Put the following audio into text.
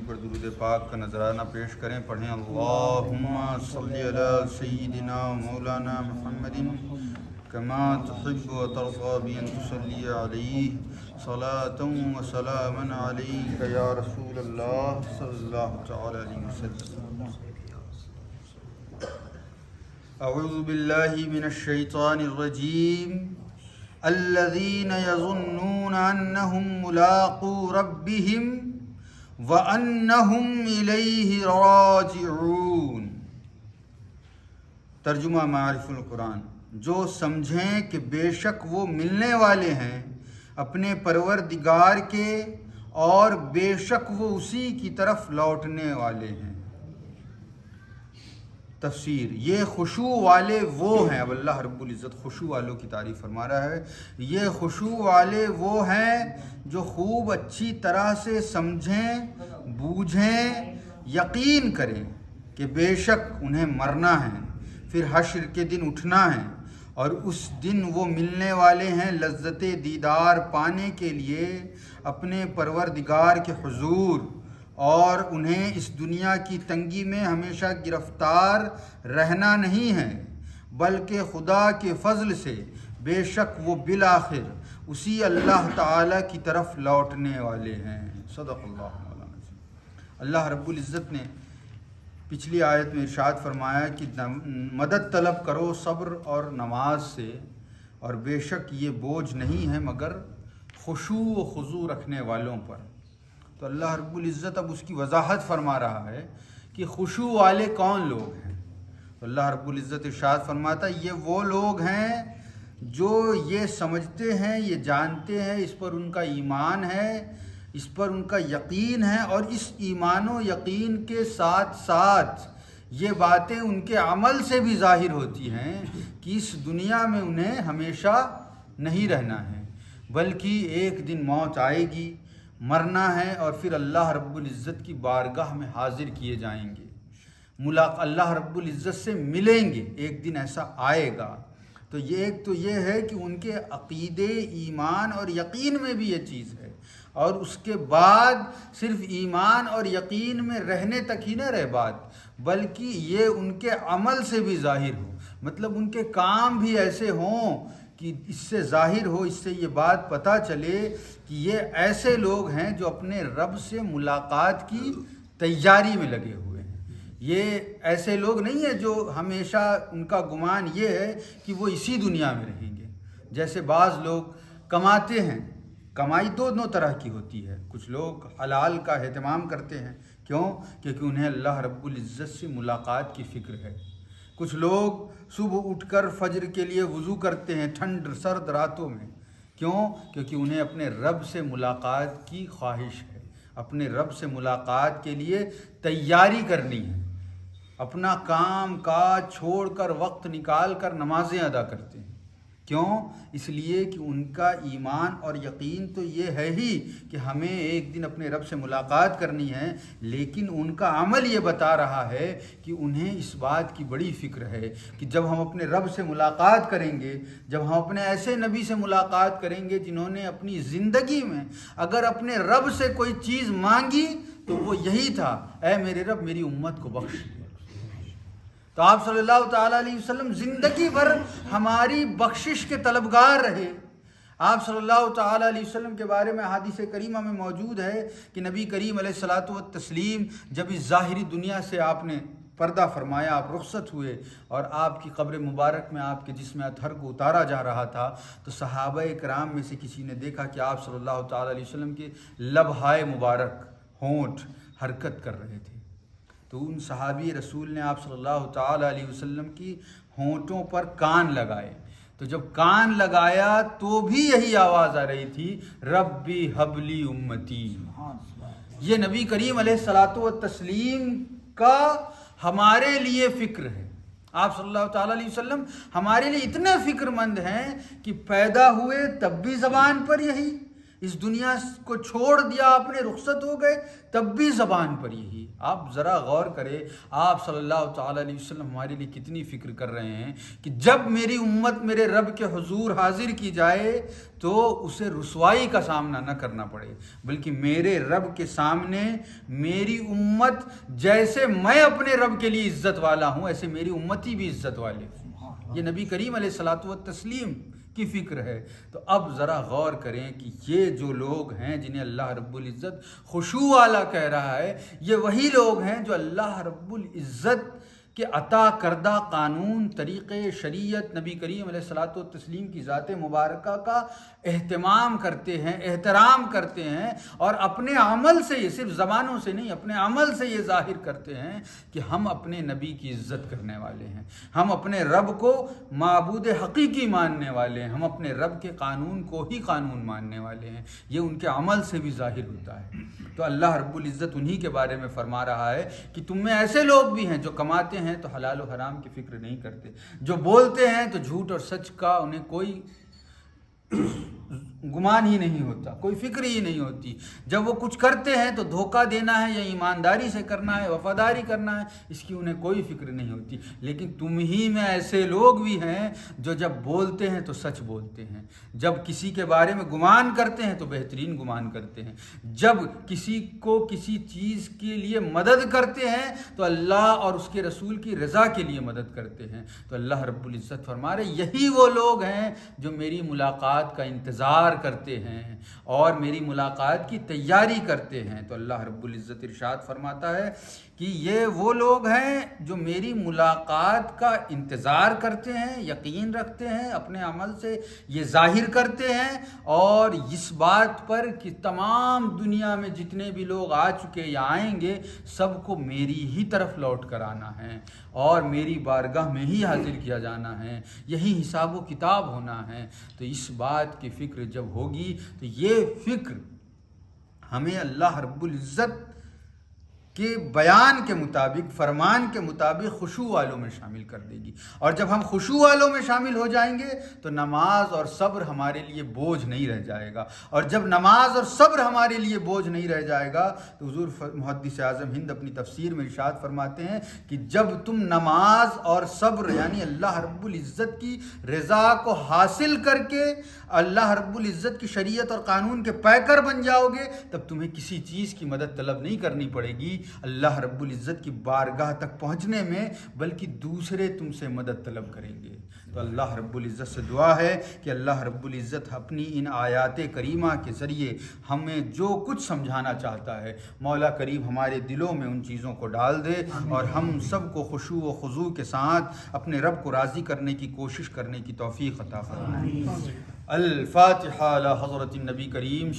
پر درود پاک کا نذرانہ پیش کریں. پڑھیں اللہم صلی علی سیدنا مولانا محمد کما تحب و ترضى بأن تصلی علیہ صلاۃ و سلاما علیک یا رسول اللہ صلی اللہ تعالی علیہ وسلم. اعوذ باللہ من الشیطان الرجیم. الذین یظنون انہم ملاقو ربہم وانہم الیہ راجعون. ترجمہ معارف القرآن. جو سمجھیں کہ بے شک وہ ملنے والے ہیں اپنے پروردگار کے اور بے شک وہ اسی کی طرف لوٹنے والے ہیں. تفسیر. یہ خشوع والے وہ ہیں. اب اللہ رب العزت خشوع والوں کی تعریف فرما رہا ہے. یہ خشوع والے وہ ہیں جو خوب اچھی طرح سے سمجھیں، بوجھیں، یقین کریں کہ بے شک انہیں مرنا ہے، پھر حشر کے دن اٹھنا ہے، اور اس دن وہ ملنے والے ہیں لذت دیدار پانے کے لیے اپنے پروردگار کے حضور، اور انہیں اس دنیا کی تنگی میں ہمیشہ گرفتار رہنا نہیں ہے، بلکہ خدا کے فضل سے بے شک وہ بالآخر اسی اللہ تعالیٰ کی طرف لوٹنے والے ہیں. صدق اللہ مولانا. اللہ رب العزت نے پچھلی آیت میں ارشاد فرمایا کہ مدد طلب کرو صبر اور نماز سے، اور بے شک یہ بوجھ نہیں ہے مگر خشوع و خضوع رکھنے والوں پر. تو اللہ رب العزت اب اس کی وضاحت فرما رہا ہے کہ خشوع والے کون لوگ ہیں. تو اللہ رب العزت ارشاد فرماتا ہے یہ وہ لوگ ہیں جو یہ سمجھتے ہیں، یہ جانتے ہیں، اس پر ان کا ایمان ہے، اس پر ان کا یقین ہے، اور اس ایمان و یقین کے ساتھ ساتھ یہ باتیں ان کے عمل سے بھی ظاہر ہوتی ہیں کہ اس دنیا میں انہیں ہمیشہ نہیں رہنا ہے، بلکہ ایک دن موت آئے گی، مرنا ہے، اور پھر اللہ رب العزت کی بارگاہ میں حاضر کیے جائیں گے، اللہ رب العزت سے ملیں گے. ایک دن ایسا آئے گا. تو ایک تو یہ ہے کہ ان کے عقیدے، ایمان اور یقین میں بھی یہ چیز ہے، اور اس کے بعد صرف ایمان اور یقین میں رہنے تک ہی نہ رہ بات، بلکہ یہ ان کے عمل سے بھی ظاہر ہو. مطلب ان کے کام بھی ایسے ہوں کہ اس سے ظاہر ہو، اس سے یہ بات پتہ چلے کہ یہ ایسے لوگ ہیں جو اپنے رب سے ملاقات کی تیاری میں لگے ہوئے ہیں. یہ ایسے لوگ نہیں ہیں جو ہمیشہ ان کا گمان یہ ہے کہ وہ اسی دنیا میں رہیں گے. جیسے بعض لوگ کماتے ہیں. کمائی دونوں طرح کی ہوتی ہے. کچھ لوگ حلال کا اہتمام کرتے ہیں. کیوں؟ کیونکہ انہیں اللہ رب العزت سے ملاقات کی فکر ہے. کچھ لوگ صبح اٹھ کر فجر کے لیے وضو کرتے ہیں ٹھنڈ سرد راتوں میں. کیوں؟ کیونکہ انہیں اپنے رب سے ملاقات کی خواہش ہے، اپنے رب سے ملاقات کے لیے تیاری کرنی ہے. اپنا کام کاج چھوڑ کر وقت نکال کر نمازیں ادا کرتے ہیں. کیوں؟ اس لیے کہ ان کا ایمان اور یقین تو یہ ہے ہی کہ ہمیں ایک دن اپنے رب سے ملاقات کرنی ہے، لیکن ان کا عمل یہ بتا رہا ہے کہ انہیں اس بات کی بڑی فکر ہے کہ جب ہم اپنے رب سے ملاقات کریں گے، جب ہم اپنے ایسے نبی سے ملاقات کریں گے جنہوں نے اپنی زندگی میں اگر اپنے رب سے کوئی چیز مانگی تو وہ یہی تھا، اے میرے رب میری امت کو بخش. تو آپ صلی اللہ تعالیٰ علیہ وسلم زندگی بھر ہماری بخشش کے طلبگار رہے. آپ صلی اللہ تعالیٰ علیہ وسلم کے بارے میں حدیث کریمہ میں موجود ہے کہ نبی کریم علیہ الصلاۃ والتسلیم جب اس ظاہری دنیا سے آپ نے پردہ فرمایا، آپ رخصت ہوئے اور آپ کی قبر مبارک میں آپ کے جسم اطہر کو اتارا جا رہا تھا، تو صحابہ کرام میں سے کسی نے دیکھا کہ آپ صلی اللہ تعالیٰ علیہ وسلم کے لبہائے مبارک، ہونٹ حرکت کر رہے تھے. تو ان صحابی رسول نے آپ صلی اللہ تعالیٰ علیہ وسلم کی ہونٹوں پر کان لگائے. تو جب کان لگایا تو بھی یہی آواز آ رہی تھی، ربی حبلی امتی. یہ نبی کریم علیہ الصلاۃ والتسلیم کا ہمارے لیے فکر ہے. آپ صلی اللہ تعالیٰ علیہ وسلم ہمارے لیے اتنے فکر مند ہیں کہ پیدا ہوئے تب بھی زبان پر یہی، اس دنیا کو چھوڑ دیا آپ نے، رخصت ہو گئے، تب بھی زبان پر یہی۔ آپ ذرا غور کریں، آپ صلی اللہ تعالیٰ علیہ وسلم ہمارے لیے کتنی فکر کر رہے ہیں کہ جب میری امت میرے رب کے حضور حاضر کی جائے تو اسے رسوائی کا سامنا نہ کرنا پڑے، بلکہ میرے رب کے سامنے میری امت جیسے میں اپنے رب کے لیے عزت والا ہوں، ایسے میری امتی بھی عزت والے ہوں۔ یہ نبی کریم علیہ الصلوۃ والتسلیم کی فکر ہے۔ تو اب ذرا غور کریں کہ یہ جو لوگ ہیں جنہیں اللہ رب العزت خشوع والا کہہ رہا ہے، یہ وہی لوگ ہیں جو اللہ رب العزت کہ عطا کردہ قانون، طریقے، شریعت، نبی کریم علیہ الصلوۃ والتسلیم کی ذات مبارکہ کا اہتمام کرتے ہیں، احترام کرتے ہیں، اور اپنے عمل سے، یہ صرف زبانوں سے نہیں، اپنے عمل سے یہ ظاہر کرتے ہیں کہ ہم اپنے نبی کی عزت کرنے والے ہیں، ہم اپنے رب کو معبود حقیقی ماننے والے ہیں، ہم اپنے رب کے قانون کو ہی قانون ماننے والے ہیں۔ یہ ان کے عمل سے بھی ظاہر ہوتا ہے۔ تو اللہ رب العزت انہی کے بارے میں فرما رہا ہے کہ تم میں ایسے لوگ بھی ہیں جو کماتے ہیں تو حلال و حرام کی فکر نہیں کرتے، جو بولتے ہیں تو جھوٹ اور سچ کا انہیں کوئی گمان ہی نہیں ہوتا، کوئی فکر ہی نہیں ہوتی، جب وہ کچھ کرتے ہیں تو دھوکہ دینا ہے یا ایمانداری سے کرنا ہے، وفاداری کرنا ہے، اس کی انہیں کوئی فکر نہیں ہوتی۔ لیکن تم ہی میں ایسے لوگ بھی ہیں جو جب بولتے ہیں تو سچ بولتے ہیں، جب کسی کے بارے میں گمان کرتے ہیں تو بہترین گمان کرتے ہیں، جب کسی کو کسی چیز کے لیے مدد کرتے ہیں تو اللہ اور اس کے رسول کی رضا کے لیے مدد کرتے ہیں۔ تو اللہ رب العزت فرما رہے یہی وہ لوگ ہیں جو میری ملاقات کا انتظار کرتے ہیں اور میری ملاقات کی تیاری کرتے ہیں۔ تو اللہ رب العزت ارشاد فرماتا ہے کہ یہ وہ لوگ ہیں جو میری ملاقات کا انتظار کرتے ہیں، یقین رکھتے ہیں، اپنے عمل سے یہ ظاہر کرتے ہیں، اور اس بات پر کہ تمام دنیا میں جتنے بھی لوگ آ چکے یا آئیں گے سب کو میری ہی طرف لوٹ کر آنا ہے اور میری بارگاہ میں ہی حاضر کیا جانا ہے، یہی حساب و کتاب ہونا ہے۔ تو اس بات کی فکر جب ہوگی تو یہ فکر ہمیں اللہ رب العزت کے بیان کے مطابق، فرمان کے مطابق خشوع والوں میں شامل کر دے گی، اور جب ہم خشوع والوں میں شامل ہو جائیں گے تو نماز اور صبر ہمارے لیے بوجھ نہیں رہ جائے گا، اور جب نماز اور صبر ہمارے لیے بوجھ نہیں رہ جائے گا تو حضور محدث اعظم ہند اپنی تفسیر میں ارشاد فرماتے ہیں کہ جب تم نماز اور صبر یعنی اللہ رب العزت کی رضا کو حاصل کر کے اللہ رب العزت کی شریعت اور قانون کے پیکر بن جاؤ گے تب تمہیں کسی چیز کی مدد طلب نہیں کرنی پڑے گی اللہ رب العزت کی بارگاہ تک پہنچنے میں، بلکہ دوسرے تم سے مدد طلب کریں گے۔ تو اللہ رب العزت سے دعا ہے کہ اللہ رب العزت اپنی ان آیات کریمہ کے ذریعے ہمیں جو کچھ سمجھانا چاہتا ہے مولا کریم ہمارے دلوں میں ان چیزوں کو ڈال دے، اور ہم سب کو خشوع و خضوع کے ساتھ اپنے رب کو راضی کرنے کی کوشش کرنے کی توفیق عطا فرمائے۔ الفاتحہ علی حضرت النبی کریم۔